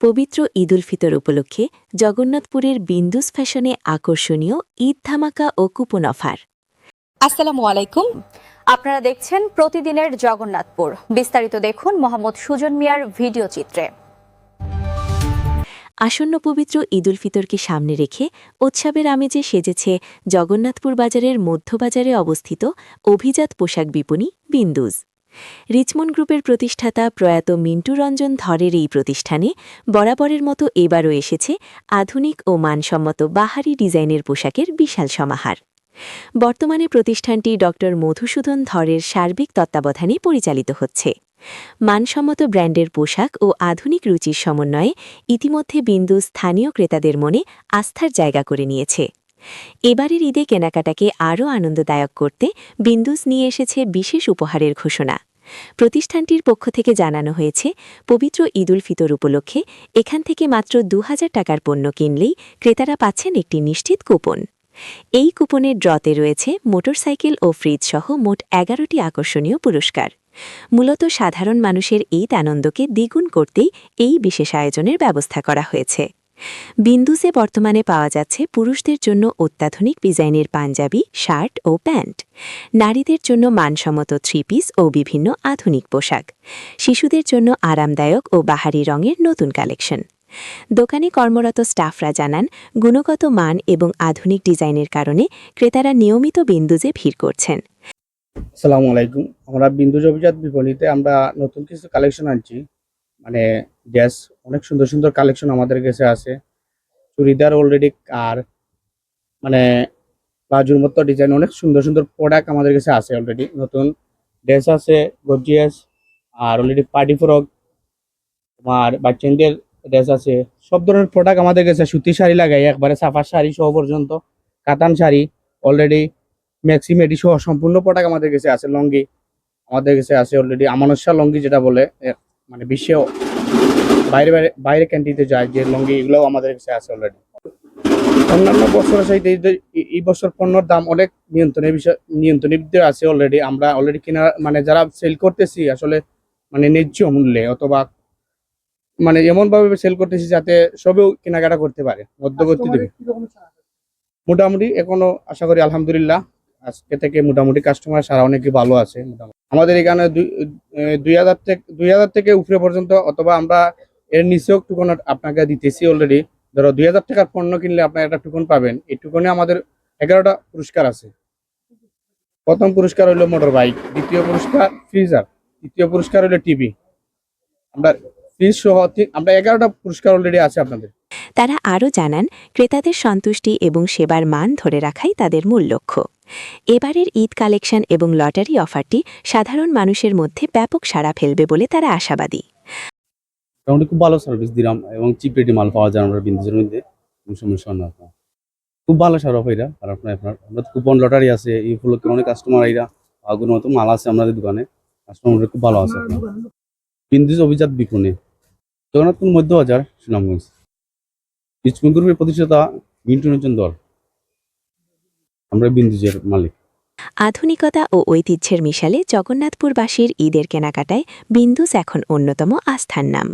পবিত্র ঈদ উল ফিতর উপলক্ষে জগন্নাথপুরের বিন্দুস ফ্যাশনে আকর্ষণীয় ঈদ ধামাকা ও কুপন অফার। আসসালামু আলাইকুম, আপনারা দেখছেন প্রতিদিনের জগন্নাথপুর। বিস্তারিত দেখুন মোহাম্মদ সুজন মিয়ার ভিডিও চিত্রে। আসন্ন পবিত্র ঈদ উল ফিতরকে সামনে রেখে উৎসবের আমেজে সেজেছে জগন্নাথপুর বাজারের মধ্যবাজারে অবস্থিত অভিজাত পোশাক বিপণী বিন্দুস। রিচমন্ড গ্রুপের প্রতিষ্ঠাতা প্রয়াত মিন্টু রঞ্জন ধরের এই প্রতিষ্ঠানে বরাবরের মতো এবারও এসেছে আধুনিক ও মানসম্মত বাহারি ডিজাইনের পোশাকের বিশাল সমাহার। বর্তমানে প্রতিষ্ঠানটি ড মধুসূদন ধরের সার্বিক তত্ত্বাবধানে পরিচালিত হচ্ছে। মানসম্মত ব্র্যান্ডের পোশাক ও আধুনিক রুচির সমন্বয়ে ইতিমধ্যে বিন্দু স্থানীয় ক্রেতাদের মনে আস্থার জায়গা করে নিয়েছে। এবারের ঈদে কেনাকাটাকে আরও আনন্দদায়ক করতে বিন্দুস নিয়ে এসেছে বিশেষ উপহারের ঘোষণা। প্রতিষ্ঠানটির পক্ষ থেকে জানানো হয়েছে, পবিত্র ঈদ উল ফিতর উপলক্ষে এখান থেকে মাত্র ২,০০০ টাকার পণ্য কিনলেই ক্রেতারা পাচ্ছেন একটি নিশ্চিত কুপন। এই কুপনের ড্রতে রয়েছে মোটরসাইকেল ও ফ্রিজ সহ মোট ১১টি আকর্ষণীয় পুরস্কার। মূলত সাধারণ মানুষের ঈদ আনন্দকে দ্বিগুণ করতেই এই বিশেষ আয়োজনের ব্যবস্থা করা হয়েছে। বিন্দুসে বর্তমানে পাওয়া যাচ্ছে পুরুষদের জন্য অত্যাধুনিক ডিজাইনের পাঞ্জাবি, শার্ট ও প্যান্ট, নারীদের জন্য মানসম্মত থ্রি পিস ও বিভিন্ন আধুনিক পোশাক, শিশুদের জন্য আরামদায়ক ও বাহারি রঙের নতুন কালেকশন। দোকানে কর্মরত স্টাফরা জানান, গুণগত মান এবং আধুনিক ডিজাইনের কারণে ক্রেতারা নিয়মিত বিন্দুজে ভিড় করছেন। আসসালামু আলাইকুম। আমরা বিন্দুজ অভিজাত বিপণীতে আমরা নতুন কিছু কালেকশন আনছি। মানে ড্রেস অনেক সুন্দর সুন্দর কালেকশন আমাদের কাছে আছে। চুড়িদার অলরেডি আর মানে বাজুর মতো ডিজাইন অনেক সুন্দর সুন্দর প্রোডাক্ট আমাদের কাছে আছে। অলরেডি নতুন ড্রেস আছে, গর্জিয়াস, আর অলরেডি পার্টি ফ্রক, তোমার বাচ্চাদের ড্রেস আছে। সব ধরনের প্রোডাক্ট আমাদের কাছে। সুতি শাড়ি লাগাই একবারে সাফার শাড়ি সহ পর্যন্ত, কাতান শাড়ি, অলরেডি ম্যাক্সি মেডি সহ সম্পূর্ণ প্রোডাক্ট আমাদের কাছে আছে। লঙ্গি আমাদের কাছে আছে অলরেডি, আমানত শাহ লঙ্গি যেটা বলে, মানে বিশ্বে বাইরে বাইরে বাইরে ক্যান্টিতে যায় যে লঙ্গি, এগুলোও আমাদের কাছে আছে অলরেডি। অন্যান্য বছরের চাইতে এই বছর পণ্যের দাম অনেক নিয়ন্ত্রণে আছে অলরেডি। আমরা অলরেডি কেনা মানে যারা সেল করতেছি আসলে মানে ন্যায্য মূল্যে, অথবা মানে এমনভাবে সেল করতেছি যাতে সবেও কেনাকাটা করতে পারে, মধ্যবর্তী দেবে। মোটামুটি এখনো আশা করি আলহামদুলিল্লাহ আজকে থেকে মোটামুটি কাস্টমার সারা অনেকই ভালো আছে। মোটামুটি আমাদের এখানে ২,০০০ থেকে উপরে পর্যন্ত, অথবা আমরা এর নিচেও টুকন আপনাকে দিতেছি অলরেডি। ধরো ২,০০০ টাকার পণ্য কিনলে আপনার একটা টুকন পাবেন। এই টুকনে আমাদের ১১টা পুরস্কার আছে। প্রথম পুরস্কার হইলো মোটর বাইক, দ্বিতীয় পুরস্কার ফ্রিজার, তৃতীয় পুরস্কার হইলো টিভি। আমরা ফ্রিজ সহ আমরা ১১টা পুরস্কার অলরেডি আছে আপনাদের। তারা আরও জানান, ক্রেতাদের সন্তুষ্টি এবং সেবার মান ধরে রাখাই তাদের মূল লক্ষ্য। এবারের ঈদ কালেকশন এবং লটারি অফারটি সাধারণ মানুষের মধ্যে ব্যাপক সাড়া ফেলবে বলে তারা আশাবাদী। খুব ভালো সার্ভিস দিলাম এবং চিপ রেটে মাল পাওয়া যায় আমরা বিন্দুজের মধ্যে, সমস্যা না। খুব ভালো সারা এরা। আর আপনার আমরা কুপন লটারি আছে, এই উপলক্ষে অনেক কাস্টমার এরা আগুন মতো মাল আছে আমাদের দোকানে, কাস্টমার খুব ভালো আছে। বিন্দুজ অভিজাত বিপণী, জগন্নাথপুর মধ্যবাজার, সুনামগঞ্জ। রিচমন্ড গ্রুপের প্রতিষ্ঠাতা মিন্টু রঞ্জন ধর, আমরা বিন্দুজের মালিক। আধুনিকতা ও ঐতিহ্যের মিশালে জগন্নাথপুরবাসীর ঈদের কেনাকাটায় বিন্দুস এখন অন্যতম আস্থার নাম।